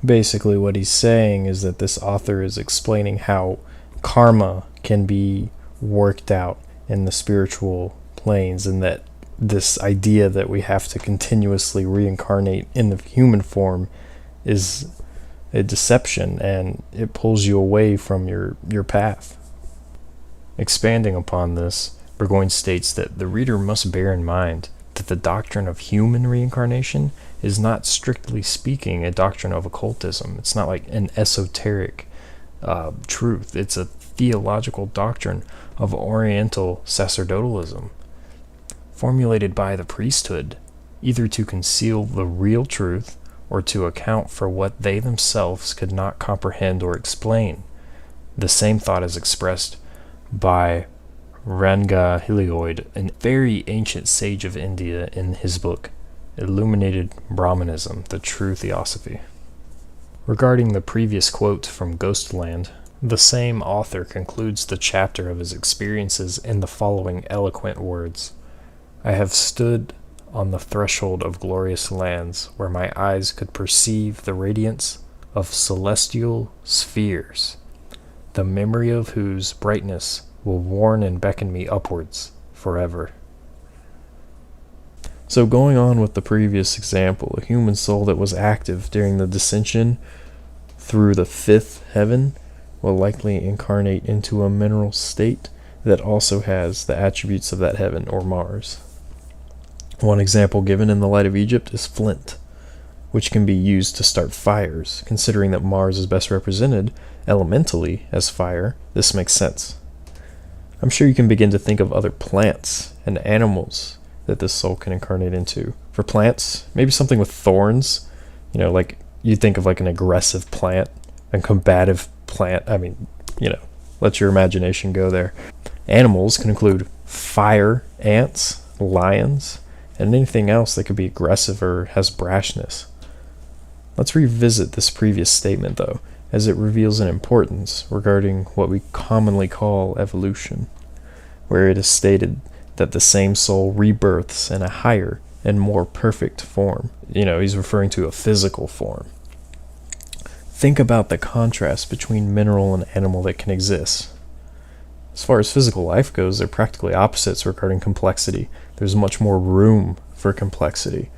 Basically, what he's saying is that this author is explaining how karma can be worked out in the spiritual planes, and that this idea that we have to continuously reincarnate in the human form is a deception, and it pulls you away from your path. Expanding upon this, Burgoyne states that the reader must bear in mind that the doctrine of human reincarnation is not strictly speaking a doctrine of occultism. It's not like an esoteric truth. It's a theological doctrine of Oriental sacerdotalism, formulated by the priesthood, either to conceal the real truth or to account for what they themselves could not comprehend or explain. The same thought is expressed by Ranga Hilioid, a very ancient sage of India, in his book Illuminated Brahmanism, the True Theosophy. Regarding the previous quote from Ghostland, the same author concludes the chapter of his experiences in the following eloquent words: "I have stood on the threshold of glorious lands where my eyes could perceive the radiance of celestial spheres, the memory of whose brightness will warn and beckon me upwards forever." So going on with the previous example, a human soul that was active during the descension through the fifth heaven will likely incarnate into a mineral state that also has the attributes of that heaven or Mars. One example given in the Light of Egypt is flint, which can be used to start fires. Considering that Mars is best represented elementally as fire, this makes sense. I'm sure you can begin to think of other plants and animals that this soul can incarnate into. For plants, maybe something with thorns, like you think of like an aggressive plant, a combative plant. Let your imagination go there. Animals can include fire ants, lions, and anything else that could be aggressive or has brashness. Let's revisit this previous statement, though, as it reveals an importance regarding what we commonly call evolution, where it is stated that the same soul rebirths in a higher and more perfect form. He's referring to a physical form. Think about the contrast between mineral and animal that can exist. As far as physical life goes, they're practically opposites regarding complexity. There's much more room for complexity.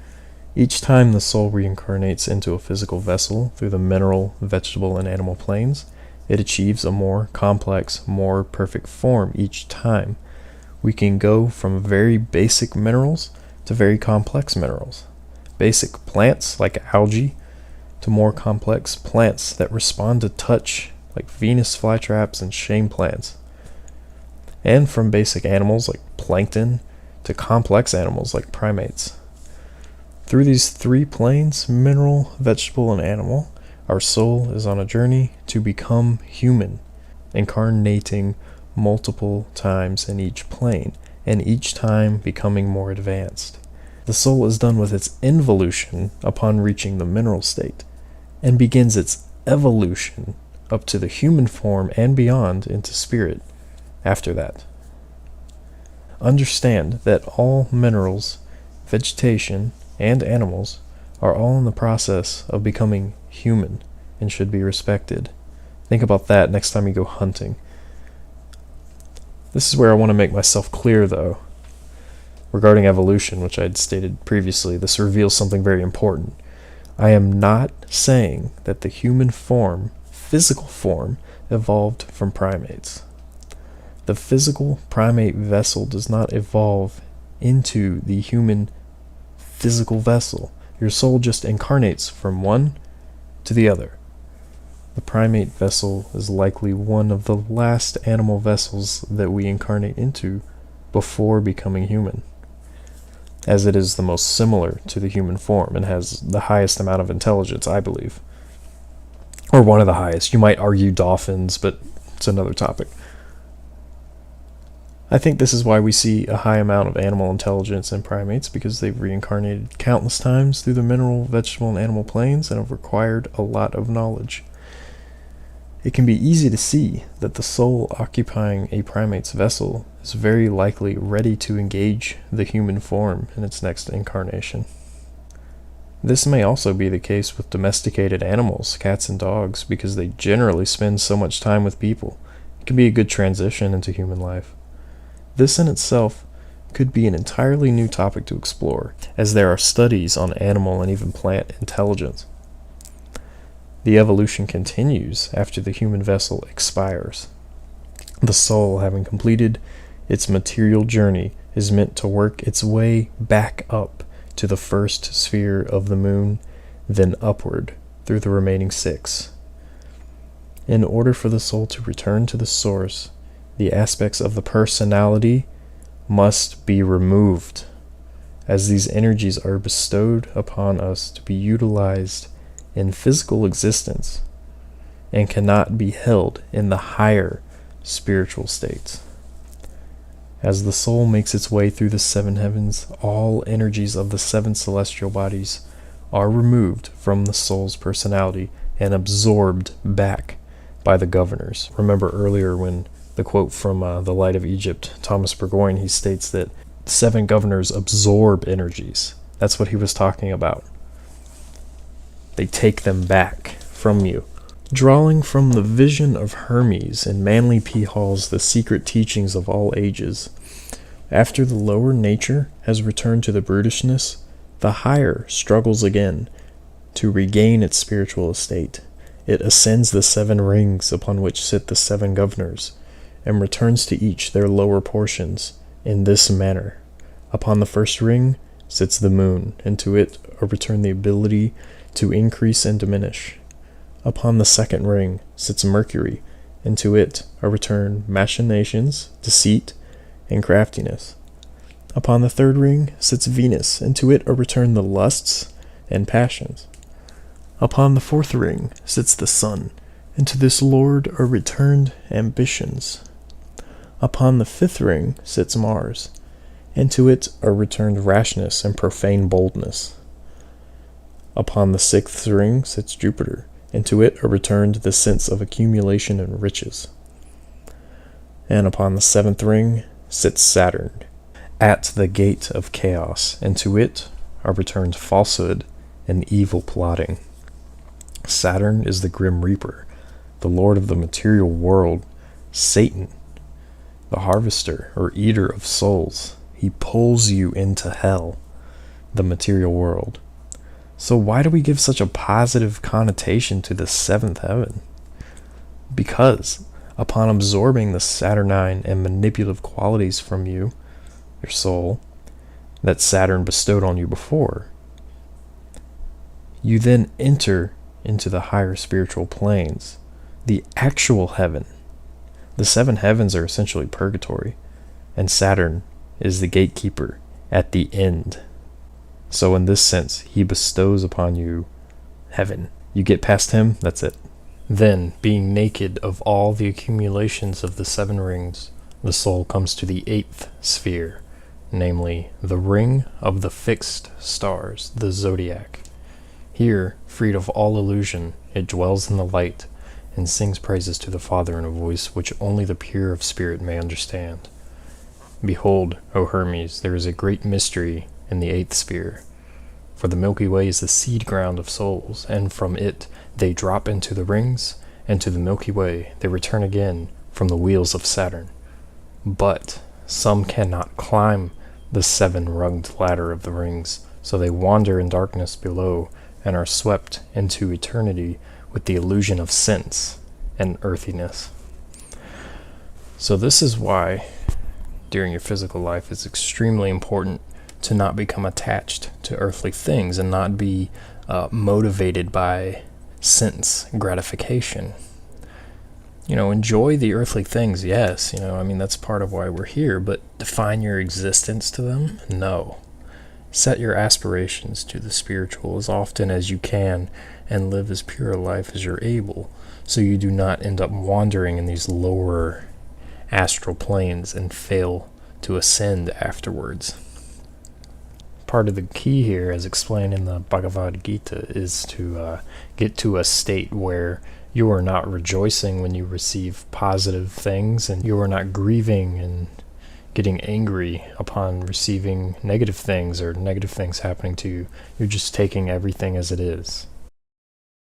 Each time the soul reincarnates into a physical vessel through the mineral, vegetable, and animal planes, it achieves a more complex, more perfect form each time. We can go from very basic minerals to very complex minerals. Basic plants like algae to more complex plants that respond to touch like Venus flytraps and shame plants. And from basic animals like plankton to complex animals like primates. Through these three planes, mineral, vegetable, and animal, our soul is on a journey to become human, incarnating multiple times in each plane, and each time becoming more advanced. The soul is done with its involution upon reaching the mineral state, and begins its evolution up to the human form and beyond into spirit after that. Understand that all minerals, vegetation, and animals are all in the process of becoming human and should be respected. Think about that next time you go hunting. This is where I want to make myself clear, though. Regarding evolution, which I had stated previously, this reveals something very important. I am not saying that the human form, physical form, evolved from primates. The physical primate vessel does not evolve into the human physical vessel. Your soul just incarnates from one to the other. The primate vessel is likely one of the last animal vessels that we incarnate into before becoming human, as it is the most similar to the human form and has the highest amount of intelligence, I believe. Or one of the highest. You might argue dolphins, but it's another topic. I think this is why we see a high amount of animal intelligence in primates, because they've reincarnated countless times through the mineral, vegetable, and animal planes and have acquired a lot of knowledge. It can be easy to see that the soul occupying a primate's vessel is very likely ready to engage the human form in its next incarnation. This may also be the case with domesticated animals, cats and dogs, because they generally spend so much time with people. It can be a good transition into human life. This in itself could be an entirely new topic to explore, as there are studies on animal and even plant intelligence. The evolution continues after the human vessel expires. The soul, having completed its material journey, is meant to work its way back up to the first sphere of the moon, then upward through the remaining 6. In order for the soul to return to the source, the aspects of the personality must be removed, as these energies are bestowed upon us to be utilized in physical existence and cannot be held in the higher spiritual states. As the soul makes its way through the 7 heavens, all energies of the 7 celestial bodies are removed from the soul's personality and absorbed back by the governors. Remember earlier when the quote from The Light of Egypt, Thomas Burgoyne, he states that 7 governors absorb energies. That's what he was talking about. They take them back from you. Drawing from the vision of Hermes in Manly P. Hall's The Secret Teachings of All Ages, after the lower nature has returned to the brutishness, the higher struggles again to regain its spiritual estate. It ascends the 7 rings upon which sit the 7 governors, and returns to each their lower portions in this manner. Upon the first ring sits the moon, and to it are returned the ability to increase and diminish. Upon the second ring sits Mercury, and to it are returned machinations, deceit, and craftiness. Upon the third ring sits Venus, and to it are returned the lusts and passions. Upon the fourth ring sits the Sun, and to this lord are returned ambitions. Upon the fifth ring sits Mars, and to it are returned rashness and profane boldness. Upon the sixth ring sits Jupiter, and to it are returned the sense of accumulation and riches. And upon the 7th ring sits Saturn, at the gate of chaos, and to it are returned falsehood and evil plotting. Saturn is the grim reaper, the lord of the material world, Satan, the harvester or eater of souls. He pulls you into hell, the material world. So why do we give such a positive connotation to the 7th heaven? Because upon absorbing the saturnine and manipulative qualities from you, your soul, that Saturn bestowed on you before, you then enter into the higher spiritual planes, the actual heaven. The 7 heavens are essentially purgatory, and Saturn is the gatekeeper at the end. So in this sense, he bestows upon you heaven. You get past him, that's it. Then, being naked of all the accumulations of the 7 rings, the soul comes to the 8th sphere, namely, the ring of the fixed stars, the zodiac. Here, freed of all illusion, it dwells in the light, and sings praises to the Father in a voice which only the pure of spirit may understand. Behold, O Hermes, there is a great mystery in the 8th sphere. For the Milky Way is the seed ground of souls, and from it they drop into the rings, and to the Milky Way they return again from the wheels of Saturn. But some cannot climb the 7-runged ladder of the rings, so they wander in darkness below, and are swept into eternity with the illusion of sense and earthiness. So this is why, during your physical life, it's extremely important to not become attached to earthly things and not be motivated by sense gratification. Enjoy the earthly things, yes, that's part of why we're here, but define your existence to them? No. Set your aspirations to the spiritual as often as you can and live as pure a life as you're able, so you do not end up wandering in these lower astral planes and fail to ascend afterwards. Part of the key here, as explained in the Bhagavad Gita, is to get to a state where you are not rejoicing when you receive positive things, and you are not grieving and getting angry upon receiving negative things or negative things happening to you. You're just taking everything as it is.